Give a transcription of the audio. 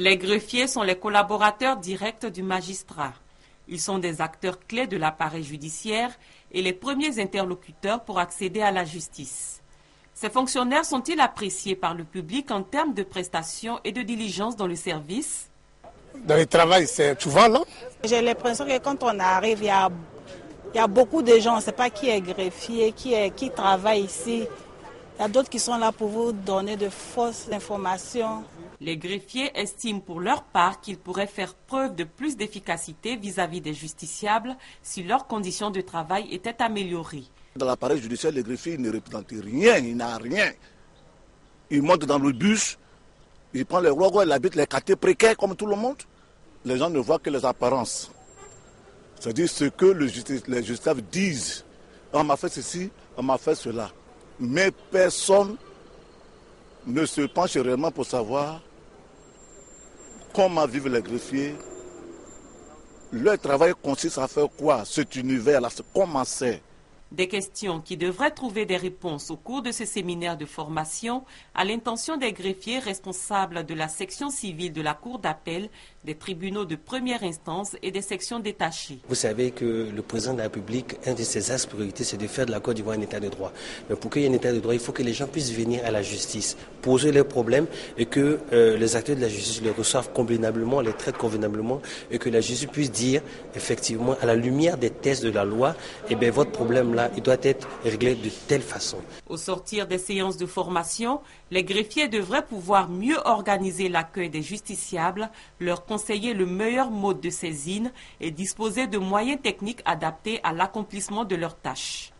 Les greffiers sont les collaborateurs directs du magistrat. Ils sont des acteurs clés de l'appareil judiciaire et les premiers interlocuteurs pour accéder à la justice. Ces fonctionnaires sont-ils appréciés par le public en termes de prestations et de diligence dans le service? Dans le travail, c'est souvent là. J'ai l'impression que quand on arrive, il y a beaucoup de gens, on ne sait pas qui est greffier, qui travaille ici. Il y a d'autres qui sont là pour vous donner de fausses informations. Les greffiers estiment pour leur part qu'ils pourraient faire preuve de plus d'efficacité vis-à-vis des justiciables si leurs conditions de travail étaient améliorées. Dans l'appareil judiciaire, les greffiers ne représentent rien, il n'a rien. Ils montent dans le bus, ils prennent les rogots, ils habitent les quartiers précaires comme tout le monde. Les gens ne voient que les apparences. C'est-à-dire ce que les justiciables disent. On m'a fait ceci, on m'a fait cela. Mais personne ne se penche réellement pour savoir comment vivent les greffiers. Leur travail consiste à faire quoi? Cet univers-là, comment c'est? Des questions qui devraient trouver des réponses au cours de ce séminaire de formation à l'intention des greffiers responsables de la section civile de la Cour d'appel, des tribunaux de première instance et des sections détachées. Vous savez que le président de la République, un de ses axes priorités, c'est de faire de la Côte d'Ivoire un état de droit. Mais pour qu'il y ait un état de droit, il faut que les gens puissent venir à la justice, poser leurs problèmes et que les acteurs de la justice les reçoivent convenablement, les traitent convenablement et que la justice puisse dire effectivement à la lumière des textes de la loi, eh bien votre problème là, il doit être réglé de telle façon. Au sortir des séances de formation, les greffiers devraient pouvoir mieux organiser l'accueil des justiciables, leur conseiller le meilleur mode de saisine et disposer de moyens techniques adaptés à l'accomplissement de leurs tâches.